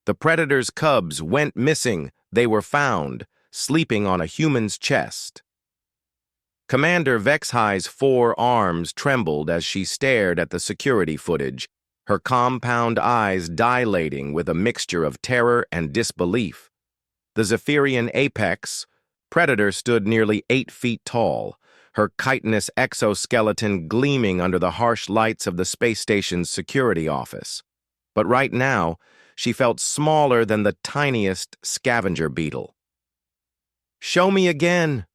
The predator's cubs went missing. They were found, sleeping on a human's chest. Commander Vexhai's 4 arms trembled as she stared at the security footage, her compound eyes dilating with a mixture of terror and disbelief. The Zephyrian apex predator stood nearly 8 feet tall, her chitinous exoskeleton gleaming under the harsh lights of the space station's security office. But right now, she felt smaller than the tiniest scavenger beetle. "Show me again,"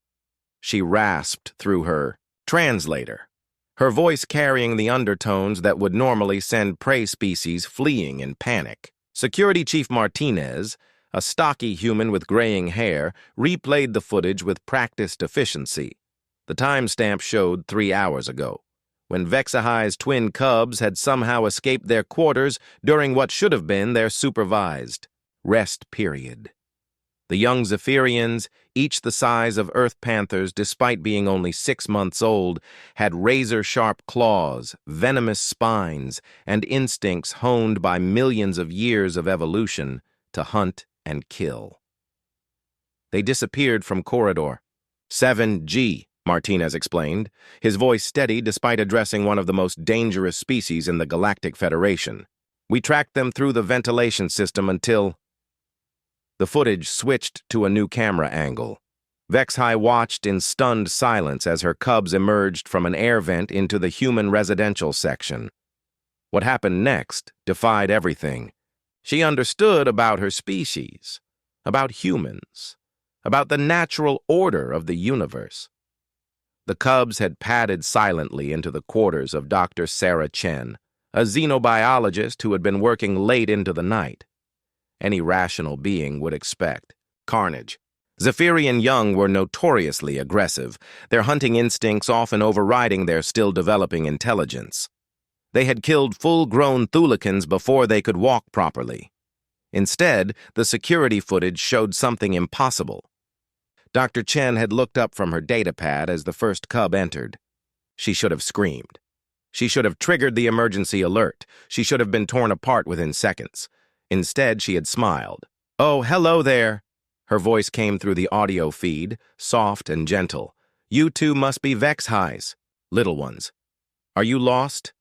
she rasped through her translator, her voice carrying the undertones that would normally send prey species fleeing in panic. Security Chief Martinez, a stocky human with graying hair, replayed the footage with practiced efficiency. The timestamp showed 3 hours ago, when Vexhai's twin cubs had somehow escaped their quarters during what should have been their supervised rest period. The young Zephyrians, each the size of earth panthers despite being only 6 months old, had razor-sharp claws, venomous spines, and instincts honed by millions of years of evolution to hunt and kill. They disappeared from Corridor 7G, Martinez explained, his voice steady despite addressing one of the most dangerous species in the Galactic Federation. "We tracked them through the ventilation system until—" The footage switched to a new camera angle. Vexhai watched in stunned silence as her cubs emerged from an air vent into the human residential section. What happened next defied everything. She understood about her species, about humans, about the natural order of the universe. The cubs had padded silently into the quarters of Dr. Sarah Chen, a xenobiologist who had been working late into the night. Any rational being would expect carnage. Zephyrian young were notoriously aggressive, their hunting instincts often overriding their still-developing intelligence. They had killed full-grown thulicans before they could walk properly. Instead, the security footage showed something impossible. Dr. Chen had looked up from her datapad as the first cub entered. She should have screamed. She should have triggered the emergency alert. She should have been torn apart within seconds. Instead, she had smiled. "Oh, hello there." Her voice came through the audio feed, soft and gentle. "You two must be Vexhai's little ones. Are you lost?"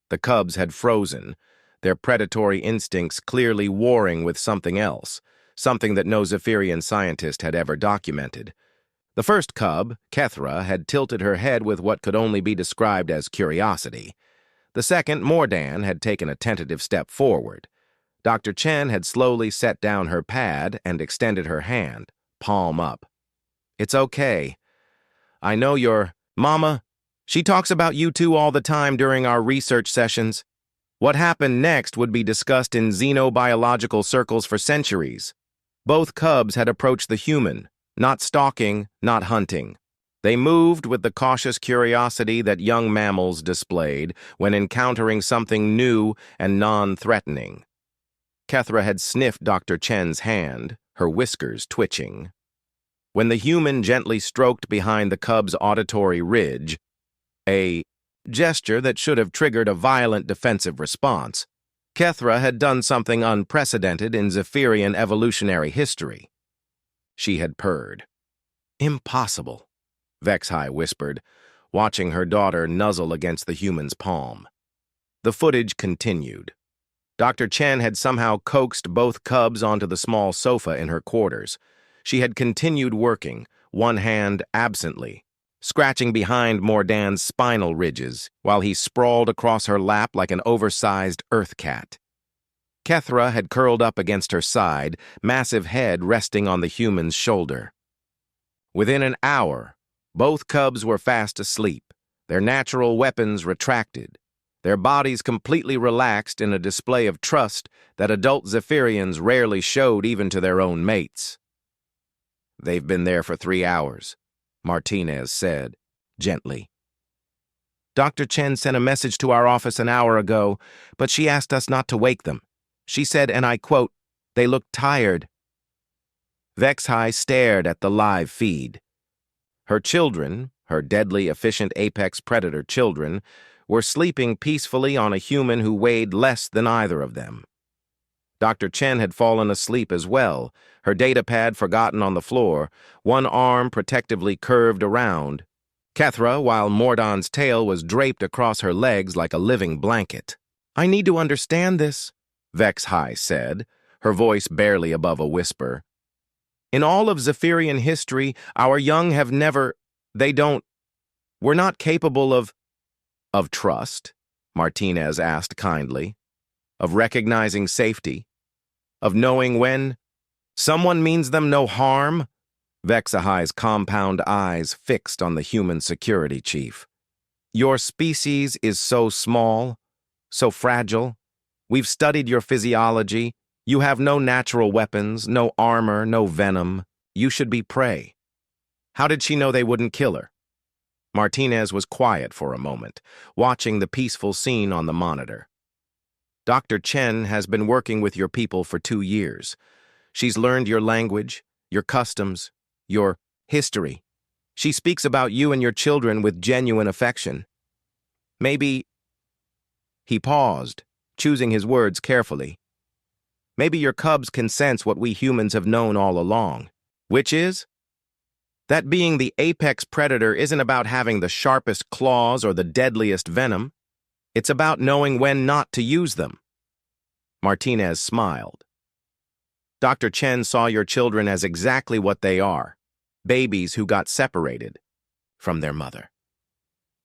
The cubs had frozen, their predatory instincts clearly warring with something else, something that no Zephyrian scientist had ever documented. The first cub, Kethra, had tilted her head with what could only be described as curiosity. The second, Mordan, had taken a tentative step forward. Dr. Chen had slowly set down her pad and extended her hand, palm up. "It's okay. I know you're... Mama, she talks about you two all the time during our research sessions. What happened next would be discussed in xenobiological circles for centuries. Both cubs had approached the human, not stalking, not hunting. They moved with the cautious curiosity that young mammals displayed when encountering something new and non-threatening. Kethra had sniffed Dr. Chen's hand, her whiskers twitching. When the human gently stroked behind the cub's auditory ridge, a gesture that should have triggered a violent defensive response, Kethra had done something unprecedented in Zephyrian evolutionary history. She had purred. "Impossible," Vexhai whispered, watching her daughter nuzzle against the human's palm. The footage continued. Dr. Chen had somehow coaxed both cubs onto the small sofa in her quarters. She had continued working, one hand absently, scratching behind Mordan's spinal ridges while he sprawled across her lap like an oversized earth cat. Kethra had curled up against her side, massive head resting on the human's shoulder. Within an hour, both cubs were fast asleep, their natural weapons retracted, their bodies completely relaxed in a display of trust that adult Zephyrians rarely showed even to their own mates. "They've been there for 3 hours," Martinez said, gently. "Dr. Chen sent a message to our office an hour ago, but she asked us not to wake them. She said, and I quote, 'They look tired.'" Vexhai stared at the live feed. Her children, her deadly efficient apex predator children, were sleeping peacefully on a human who weighed less than either of them. Dr. Chen had fallen asleep as well, her datapad forgotten on the floor, one arm protectively curved around. Kethra, while Mordon's tail was draped across her legs like a living blanket. "I need to understand this," Vexhai said, her voice barely above a whisper. "In all of Zephyrian history, our young have never... We're not capable of..." "Of trust?" Martinez asked kindly. "Of recognizing safety? Of knowing when someone means them no harm?" Vexahai's compound eyes fixed on the human security chief. "Your species is so small, so fragile. We've studied your physiology. You have no natural weapons, no armor, no venom. You should be prey." How did she know they wouldn't kill her? Martinez was quiet for a moment, watching the peaceful scene on the monitor. "Dr. Chen has been working with your people for 2 years. She's learned your language, your customs, your history. She speaks about you and your children with genuine affection. Maybe..." He paused, choosing his words carefully. "Maybe your cubs can sense what we humans have known all along. Which is? That being the apex predator isn't about having the sharpest claws or the deadliest venom. It's about knowing when not to use them." Martinez smiled. "Dr. Chen saw your children as exactly what they are, babies who got separated from their mother.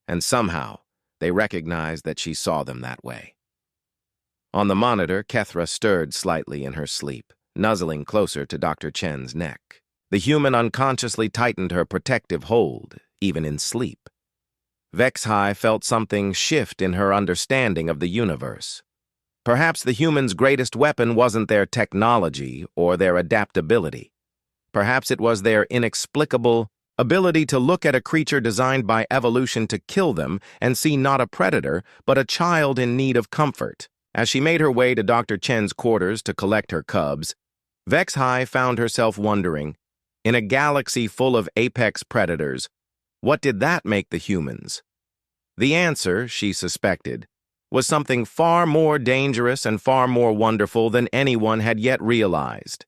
And somehow, they recognized that she saw them that way." On the monitor, Kethra stirred slightly in her sleep, nuzzling closer to Dr. Chen's neck. The human unconsciously tightened her protective hold, even in sleep. Vexhai felt something shift in her understanding of the universe. Perhaps the humans' greatest weapon wasn't their technology or their adaptability. Perhaps it was their inexplicable ability to look at a creature designed by evolution to kill them and see not a predator, but a child in need of comfort. As she made her way to Dr. Chen's quarters to collect her cubs, Vexhai found herself wondering, in a galaxy full of apex predators, what did that make the humans? The answer, she suspected, was something far more dangerous and far more wonderful than anyone had yet realized.